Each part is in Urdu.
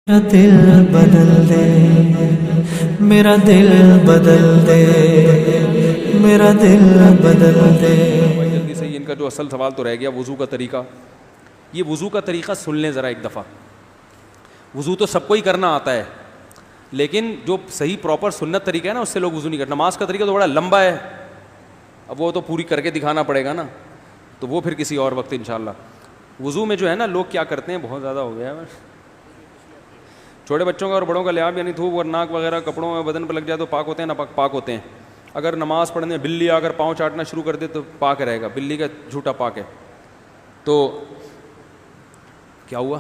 میرا دل بدل دے، میرا دل بدل دے، میرا دل بدل دے۔ جلدی سے ان کا جو اصل سوال تو رہ گیا وضو کا طریقہ، یہ وضو کا طریقہ سن لیں ذرا ایک دفعہ۔ وضو تو سب کو ہی کرنا آتا ہے، لیکن جو صحیح پراپر سنت طریقہ ہے نا اس سے لوگ وضو نہیں کرتے۔ نماز کا طریقہ تو بڑا لمبا ہے، اب وہ تو پوری کر کے دکھانا پڑے گا نا، تو وہ پھر کسی اور وقت انشاءاللہ۔ وضو میں جو ہے نا لوگ کیا کرتے ہیں، بہت زیادہ ہو گیا ہے، چھوٹے بچوں کا اور بڑوں کا لحاظ، یعنی تھوک اور ناک وغیرہ کپڑوں میں بدن پہ لگ جائے تو پاک ہوتے ہیں، نہ پاک ہوتے ہیں۔ اگر نماز پڑھنے بلی اگر پاؤں چاٹنا شروع کر دے تو پاک رہے گا، بلی کا جھوٹا پاک ہے۔ تو کیا ہوا،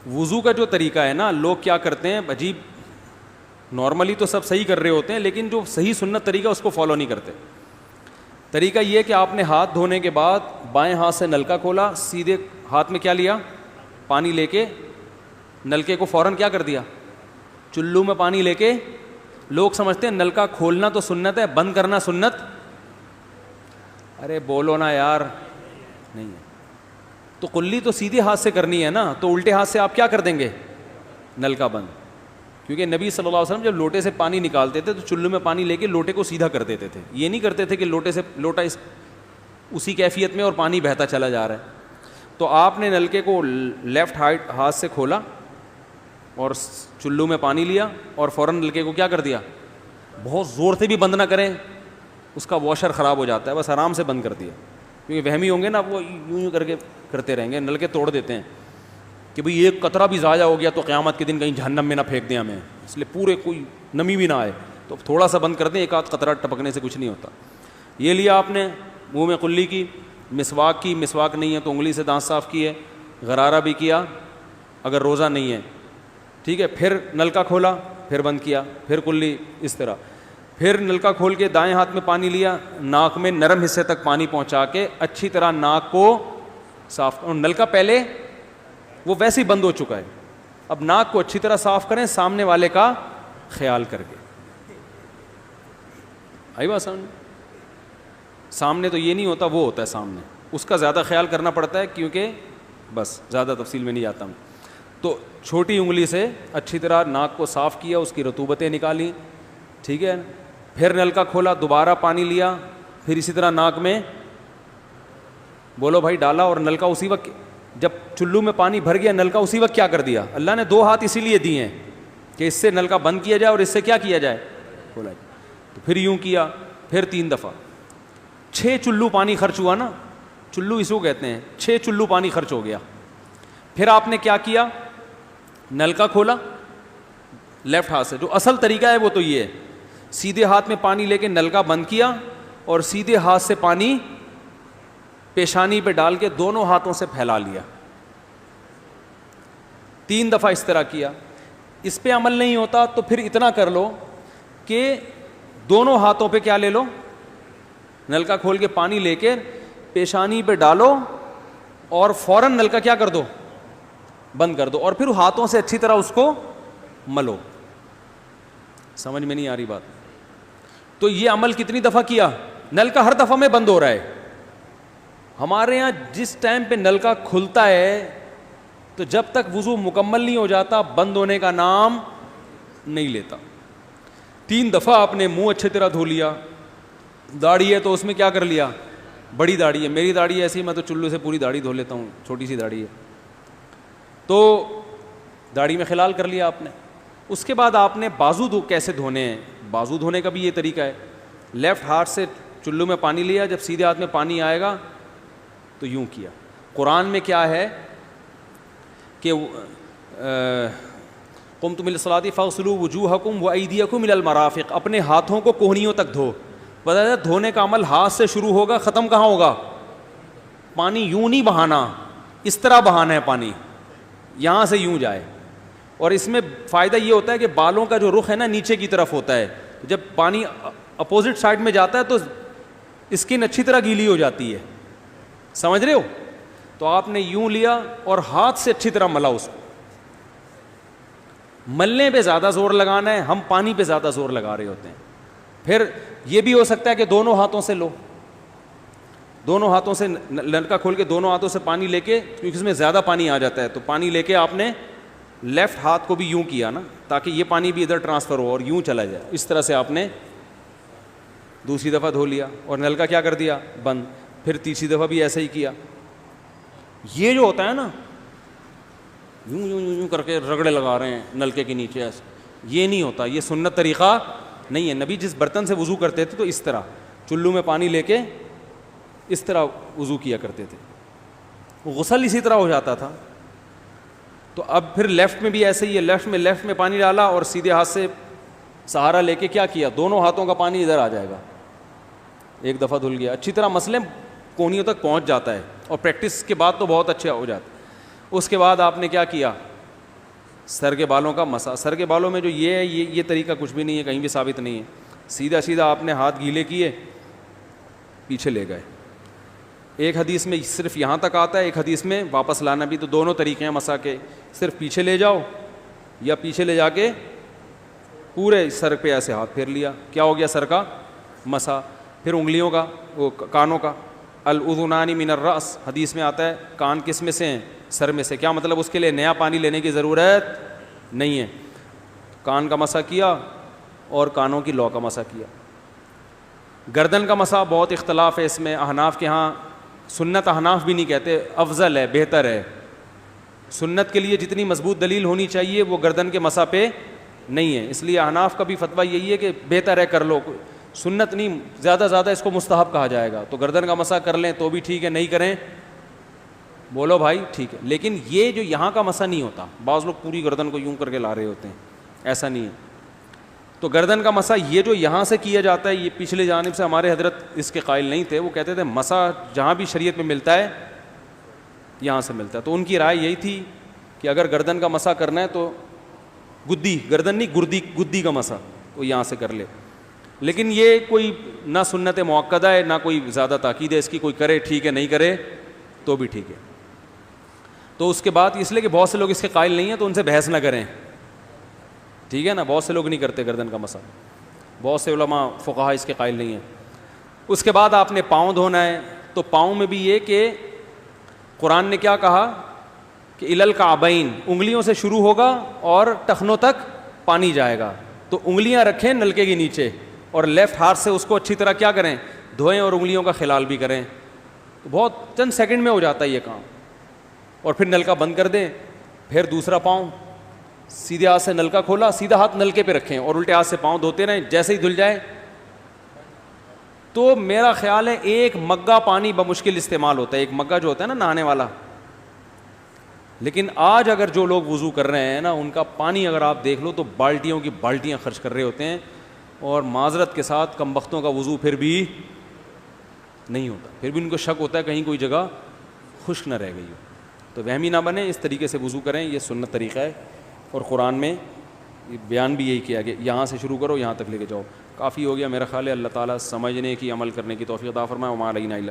وضو کا جو طریقہ ہے نا لوگ کیا کرتے ہیں عجیب، نارملی تو سب صحیح کر رہے ہوتے ہیں لیکن جو صحیح سنت طریقہ اس کو فالو نہیں کرتے۔ طریقہ یہ کہ آپ نے ہاتھ دھونے کے بعد بائیں ہاتھ سے نلکا کھولا، سیدھے ہاتھ میں کیا لیا، پانی لے کے نلکے کو فوراً کیا کر دیا، چلو میں پانی لے کے۔ لوگ سمجھتے ہیں نلکا کھولنا تو سنت ہے، بند کرنا سنت، ارے بولو نا یار، نہیں ہے۔ تو کلی تو سیدھے ہاتھ سے کرنی ہے نا، تو الٹے ہاتھ سے آپ کیا کر دیں گے، نلکا بند۔ کیونکہ نبی صلی اللہ علیہ وسلم جب لوٹے سے پانی نکالتے تھے تو چلو میں پانی لے کے لوٹے کو سیدھا کر دیتے تھے، یہ نہیں کرتے تھے کہ لوٹے سے لوٹا اسی کیفیت میں اور پانی بہتا چلا جا رہا ہے۔ تو آپ نے نلکے کو لیفٹ ہاتھ سے کھولا اور چلو میں پانی لیا اور فوراً نلکے کو کیا کر دیا، بہت زور سے بھی بند نہ کریں، اس کا واشر خراب ہو جاتا ہے، بس آرام سے بند کر دیا۔ کیونکہ وہمی ہوں گے نا، وہ یوں کر کے کرتے رہیں گے، نلکے توڑ دیتے ہیں کہ بھئی ایک قطرہ بھی ضائع ہو گیا تو قیامت کے دن کہیں جہنم میں نہ پھینک دیں ہمیں، اس لیے پورے کوئی نمی بھی نہ آئے، تو تھوڑا سا بند کر دیں، ایک آدھ قطرہ ٹپکنے سے کچھ نہیں ہوتا۔ یہ لیا آپ نے، منہ میں قلی کی، مسواک کی، مسواک نہیں ہے تو انگلی سے دانت صاف کیے، غرارہ بھی کیا اگر روزہ نہیں ہے، ٹھیک ہے۔ پھر نلکا کھولا، پھر بند کیا، پھر کلی، اس طرح۔ پھر نلکا کھول کے دائیں ہاتھ میں پانی لیا، ناک میں نرم حصے تک پانی پہنچا کے اچھی طرح ناک کو صاف، اور نلکا پہلے وہ ویسے ہی بند ہو چکا ہے، اب ناک کو اچھی طرح صاف کریں سامنے والے کا خیال کر کے۔ آئی بات سامنے، سامنے تو یہ نہیں ہوتا، وہ ہوتا ہے سامنے، اس کا زیادہ خیال کرنا پڑتا ہے، کیونکہ بس زیادہ تفصیل میں نہیں جاتا ہوں۔ تو چھوٹی انگلی سے اچھی طرح ناک کو صاف کیا، اس کی رطوبتیں نکالی، ٹھیک ہے۔ پھر نلکا کھولا، دوبارہ پانی لیا، پھر اسی طرح ناک میں بولو بھائی ڈالا، اور نلکا اسی وقت، جب چلو میں پانی بھر گیا نلکا اسی وقت کیا کر دیا۔ اللہ نے دو ہاتھ اسی لیے دیے ہیں کہ اس سے نلکا بند کیا جائے اور اس سے کیا کیا جائے، کھولا جائے۔ تو پھر یوں کیا، پھر 3 دفعہ، 6 چلو پانی خرچ ہوا نا، چلو اس کو کہتے ہیں، 6 چلو پانی خرچ ہو گیا۔ پھر آپ نے کیا کیا، نلکا کھولا لیفٹ ہاتھ سے، جو اصل طریقہ ہے وہ تو یہ ہے، سیدھے ہاتھ میں پانی لے کے نلکا بند کیا اور سیدھے ہاتھ سے پانی پیشانی پہ ڈال کے دونوں ہاتھوں سے پھیلا لیا، 3 دفعہ اس طرح کیا۔ اس پہ عمل نہیں ہوتا تو پھر اتنا کر لو کہ دونوں ہاتھوں پہ کیا لے لو، نلکا کھول کے پانی لے کے پیشانی پہ ڈالو اور فوراً نلکا کیا کر دو، بند کر دو، اور پھر ہاتھوں سے اچھی طرح اس کو ملو۔ سمجھ میں نہیں آ رہی بات؟ تو یہ عمل کتنی دفعہ کیا، نلکا ہر دفعہ میں بند ہو رہا ہے۔ ہمارے ہاں جس ٹائم پہ نلکا کھلتا ہے تو جب تک وضو مکمل نہیں ہو جاتا بند ہونے کا نام نہیں لیتا۔ 3 دفعہ آپ نے منہ اچھی طرح دھو لیا، داڑھی ہے تو اس میں کیا کر لیا، بڑی داڑھی ہے، میری داڑھی ایسی میں تو چلو سے پوری داڑھی دھو لیتا ہوں، چھوٹی سی داڑھی ہے تو داڑھی میں خلال کر لیا آپ نے۔ اس کے بعد آپ نے بازو کیسے دھونے ہیں، بازو دھونے کا بھی یہ طریقہ ہے، لیفٹ ہاتھ سے چلو میں پانی لیا، جب سیدھے ہاتھ میں پانی آئے گا تو یوں کیا۔ قرآن میں کیا ہے کہ قمتم الی الصلاۃ فاغسلوا وجوہکم وایدیکم الی المرافق، اپنے ہاتھوں کو کوہنیوں تک دھو۔ بتایا دھونے کا عمل ہاتھ سے شروع ہوگا، ختم کہاں ہوگا، پانی یوں نہیں بہانا، اس طرح بہانا ہے پانی، یہاں سے یوں جائے۔ اور اس میں فائدہ یہ ہوتا ہے کہ بالوں کا جو رخ ہے نا نیچے کی طرف ہوتا ہے، جب پانی اپوزٹ سائڈ میں جاتا ہے تو اسکن اچھی طرح گیلی ہو جاتی ہے، سمجھ رہے ہو؟ تو آپ نے یوں لیا اور ہاتھ سے اچھی طرح ملا، اس کو ملنے پہ زیادہ زور لگانا ہے، ہم پانی پہ زیادہ زور لگا رہے ہوتے ہیں۔ پھر یہ بھی ہو سکتا ہے کہ دونوں ہاتھوں سے لو، دونوں ہاتھوں سے نلکا کھول کے دونوں ہاتھوں سے پانی لے کے، کیونکہ اس میں زیادہ پانی آ جاتا ہے، تو پانی لے کے آپ نے لیفٹ ہاتھ کو بھی یوں کیا نا تاکہ یہ پانی بھی ادھر ٹرانسفر ہو اور یوں چلا جائے, اس طرح سے آپ نے دوسری دفعہ دھو لیا اور نل کا کیا کر دیا بند, پھر تیسری دفعہ بھی ایسا ہی کیا. یہ جو ہوتا ہے نا یوں یوں یوں کر کے رگڑے لگا رہے ہیں نلکے کے نیچے ایسے, یہ نہیں ہوتا, یہ سنت طریقہ نہیں ہے. نبی جس برتن سے وضو کرتے تھے تو اس طرح چلو میں پانی لے کے اس طرح وضو کیا کرتے تھے, غسل اسی طرح ہو جاتا تھا. تو اب پھر لیفٹ میں بھی ایسے ہی ہے, لیفٹ میں پانی ڈالا اور سیدھے ہاتھ سے سہارا لے کے کیا کیا, دونوں ہاتھوں کا پانی ادھر آ جائے گا, ایک دفعہ دھل گیا. اچھی طرح مسئلے کونیوں تک پہنچ جاتا ہے اور پریکٹس کے بعد تو بہت اچھا ہو جاتا ہے. اس کے بعد آپ نے کیا کیا, سر کے بالوں کا مسا. سر کے بالوں میں جو یہ ہے یہ طریقہ کچھ بھی نہیں ہے, کہیں بھی ثابت نہیں ہے. سیدھا سیدھا آپ نے ہاتھ گیلے کیے, پیچھے لے گئے. ایک حدیث میں صرف یہاں تک آتا ہے, ایک حدیث میں واپس لانا بھی. تو دونوں طریقے ہیں مسا کے, صرف پیچھے لے جاؤ یا پیچھے لے جا کے پورے سر پہ ایسے ہاتھ پھیر لیا, کیا ہو گیا سر کا مسا. پھر انگلیوں کا, وہ کانوں کا, الاذنان من الراس, حدیث میں آتا ہے کان کس میں سے ہیں, سر میں سے. کیا مطلب, اس کے لیے نیا پانی لینے کی ضرورت نہیں ہے. کان کا مسا کیا اور کانوں کی لو کا مسا کیا. گردن کا مسا بہت اختلاف ہے اس میں. احناف کے ہاں سنت, احناف بھی نہیں کہتے, افضل ہے, بہتر ہے. سنت کے لیے جتنی مضبوط دلیل ہونی چاہیے وہ گردن کے مسا پہ نہیں ہے, اس لیے احناف کا بھی فتویٰ یہی ہے کہ بہتر ہے کر لو, سنت نہیں, زیادہ زیادہ اس کو مستحب کہا جائے گا. تو گردن کا مسا کر لیں تو بھی ٹھیک ہے, نہیں کریں بولو بھائی ٹھیک ہے. لیکن یہ جو یہاں کا مسا نہیں ہوتا, بعض لوگ پوری گردن کو یوں کر کے لا رہے ہوتے ہیں, ایسا نہیں ہے. تو گردن کا مسا یہ جو یہاں سے کیا جاتا ہے, یہ پچھلے جانب سے ہمارے حضرت اس کے قائل نہیں تھے, وہ کہتے تھے مسا جہاں بھی شریعت میں ملتا ہے یہاں سے ملتا ہے. تو ان کی رائے یہی تھی کہ اگر گردن کا مسا کرنا ہے تو گدی, گردن نہیں گدی کا مسا, وہ یہاں سے کر لے. لیکن یہ کوئی نہ سنت مؤکدہ ہے نہ کوئی زیادہ تاکید ہے اس کی, کوئی کرے ٹھیک ہے, نہیں کرے تو بھی ٹھیک ہے. تو اس کے بعد اس لیے کہ بہت سے لوگ اس کے قائل نہیں ہیں تو ان سے بحث نہ کریں, ٹھیک ہے نا. بہت سے لوگ نہیں کرتے گردن کا مسا, بہت سے علماء فقہا اس کے قائل نہیں ہیں. اس کے بعد آپ نے پاؤں دھونا ہے. تو پاؤں میں بھی یہ کہ قرآن نے کیا کہا کہ الی الکعبین, انگلیوں سے شروع ہوگا اور ٹخنوں تک پانی جائے گا. تو انگلیاں رکھیں نلکے کے نیچے اور لیفٹ ہاتھ سے اس کو اچھی طرح کیا کریں, دھوئیں اور انگلیوں کا خلال بھی کریں. تو بہت چند سیکنڈ میں ہو جاتا ہے یہ کام. اور پھر نلکا بند کر دیں. پھر دوسرا پاؤں سیدھے ہاتھ سے نلکا کھولا, سیدھا ہاتھ نلکے پہ رکھیں اور الٹے ہاتھ سے پاؤں دھوتے رہیں, جیسے ہی دھل جائے. تو میرا خیال ہے ایک مگا پانی بمشکل استعمال ہوتا ہے, ایک مگا جو ہوتا ہے نا نہانے والا. لیکن آج اگر جو لوگ وضو کر رہے ہیں نا, ان کا پانی اگر آپ دیکھ لو تو بالٹیوں کی بالٹیاں خرچ کر رہے ہوتے ہیں, اور معذرت کے ساتھ کم بختوں کا وضو پھر بھی نہیں ہوتا. پھر بھی ان کو شک ہوتا ہے کہیں کوئی جگہ خشک نہ رہ گئی ہو. تو وہمی نہ بنے, اس طریقے سے وضو کریں, یہ سنت طریقہ ہے. اور قرآن میں بیان بھی یہی کیا کہ یہاں سے شروع کرو یہاں تک لے کے جاؤ. کافی ہو گیا میرا خیال ہے. اللہ تعالیٰ سمجھنے کی, عمل کرنے کی توفیق عطا فرمائے. وما علینا الا